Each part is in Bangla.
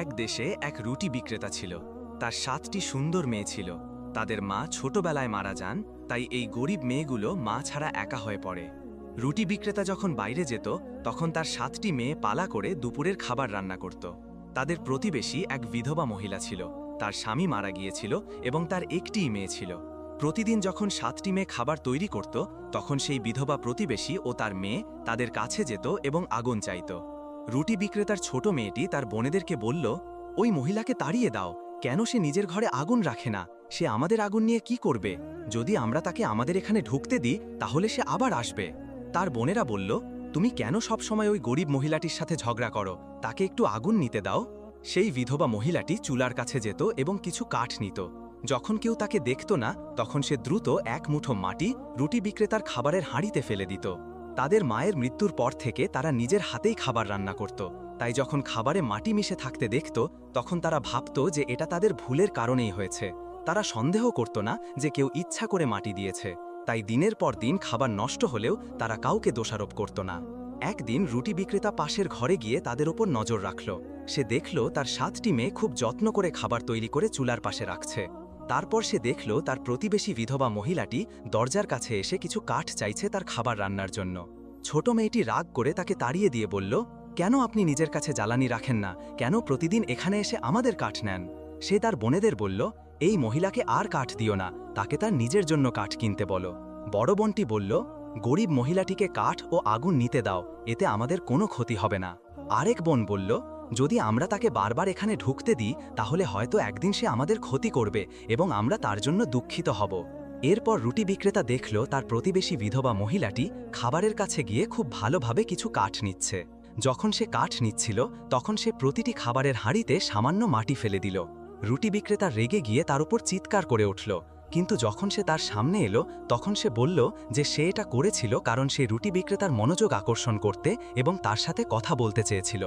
এক দেশে এক রুটি বিক্রেতা ছিল। তার 7টি সুন্দর মেয়ে ছিল। তাদের মা ছোটবেলায় মারা যান, তাই এই গরিব মেয়েগুলো মা ছাড়া একা হয়ে পড়ে। রুটি বিক্রেতা যখন বাইরে যেত, তখন তার 7টি মেয়ে পালা করে দুপুরের খাবার রান্না করত। তাদের প্রতিবেশী এক বিধবা মহিলা ছিল। তার স্বামী মারা গিয়েছিল এবং তার একটিই মেয়ে ছিল। প্রতিদিন যখন 7টি মেয়ে খাবার তৈরি করত, তখন সেই বিধবা প্রতিবেশী ও তার মেয়ে তাদের কাছে যেত এবং আগুন চাইত। রুটি বিক্রেতার ছোট মেয়েটি তার বোনেদেরকে বলল, ওই মহিলাকে তাড়িয়ে দাও। কেন সে নিজের ঘরে আগুন রাখে না? সে আমাদের আগুন নিয়ে কি করবে? যদি আমরা তাকে আমাদের এখানে ঢুকতে দিই, তাহলে সে আবার আসবে। তার বোনেরা বলল, তুমি কেন সবসময় ওই গরিব মহিলাটির সাথে ঝগড়া করো? তাকে একটু আগুন নিতে দাও। সেই বিধবা মহিলাটি চুলার কাছে যেত এবং কিছু কাঠ নিত। যখন কেউ তাকে দেখত না, তখন সে দ্রুত এক মুঠো মাটি রুটি বিক্রেতার খাবারের হাঁড়িতে ফেলে দিত। তাদের মায়ের মৃত্যুর পর থেকে তারা নিজের হাতেই খাবার রান্না করত। তাই যখন খাবারে মাটি মিশে থাকতে দেখত, তখন তারা ভাবত যে এটা তাদের ভুলের কারণেই হয়েছে। তারা সন্দেহ করত না যে কেউ ইচ্ছা করে মাটি দিয়েছে। তাই দিনের পর দিন খাবার নষ্ট হলেও তারা কাউকে দোষারোপ করত না। একদিন রুটি বিক্রেতা পাশের ঘরে গিয়ে তাদের ওপর নজর রাখল। সে দেখল তার 7টি মেয়ে খুব যত্ন করে খাবার তৈরি করে চুলার পাশে রাখছে। তারপর সে দেখল তার প্রতিবেশী বিধবা মহিলাটি দরজার কাছে এসে কিছু কাঠ চাইছে তার খাবার রান্নার জন্য। ছোট মেয়েটি রাগ করে তাকে তাড়িয়ে দিয়ে বলল, কেন আপনি নিজের কাছে জ্বালানি রাখেন না? কেন প্রতিদিন এখানে এসে আমাদের কাঠ নেন? সে তার বোনেদের বলল, এই মহিলাকে আর কাঠ দিও না, তাকে তার নিজের জন্য কাঠ কিনতে বলো। বড় বোনটি বলল, গরিব মহিলাটিকে কাঠ ও আগুন নিতে দাও, এতে আমাদের কোনো ক্ষতি হবে না। আরেক বোন বলল, যদি আমরা তাকে বারবার এখানে ঢুকতে দিই, তাহলে হয়তো একদিন সে আমাদের ক্ষতি করবে এবং আমরা তার জন্য দুঃখিত হব। এরপর রুটি বিক্রেতা দেখল তার প্রতিবেশী বিধবা মহিলাটি খাবারের কাছে গিয়ে খুব ভালোভাবে কিছু কাঠ নিচ্ছে। যখন সে কাঠ নিচ্ছিল, তখন সে প্রতিটি খাবারের হাঁড়িতে সামান্য মাটি ফেলে দিল। রুটি বিক্রেতা রেগে গিয়ে তার উপর চিৎকার করে উঠল। কিন্তু যখন সে তার সামনে এলো, তখন সে বলল যে সে এটা করেছিল কারণ সে রুটি বিক্রেতার মনোযোগ আকর্ষণ করতে এবং তার সাথে কথা বলতে চেয়েছিল।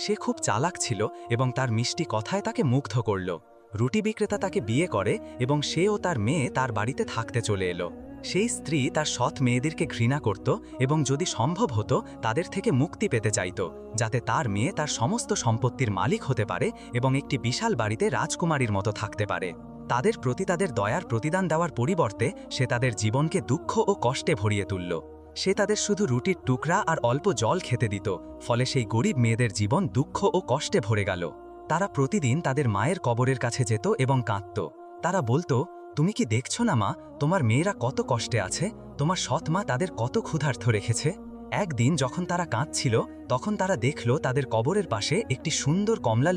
সে খুব চালাক ছিল এবং তার মিষ্টি কথায় তাকে মুগ্ধ করল। রুটি বিক্রেতা তাকে বিয়ে করে এবং সে ও তার মেয়ে তার বাড়িতে থাকতে চলে এলো। সেই স্ত্রী তার সৎ মেয়েদেরকে ঘৃণা করত এবং যদি সম্ভব হতো তাদের থেকে মুক্তি পেতে চাইত, যাতে তার মেয়ে তার সমস্ত সম্পত্তির মালিক হতে পারে এবং একটি বিশাল বাড়িতে রাজকুমারীর মতো থাকতে পারে। তাদের প্রতি তাদের দয়ার প্রতিদান দেওয়ার পরিবর্তে সে তাদের জীবনকে দুঃখ ও কষ্টে ভরিয়ে তুলল। সে তাদের শুধু রুটির টুকরা আর অল্প জল খেতে দিত, ফলে সেই গরিব মেয়েদের জীবন দুঃখ ও কষ্টে ভরে গেল। তারা প্রতিদিন তাদের মায়ের কবরের কাছে যেত এবং কাঁদত। তারা বলতো, তুমি কি দেখছো না মা, তোমার মেয়েরা কত কষ্টে আছে? তোমার সৎ মা তাদের কত ক্ষুধার্ত রেখেছে। একদিন যখন তারা কাঁদছিল, তখন তারা দেখল তাদের কবরের পাশে একটি সুন্দর কমলা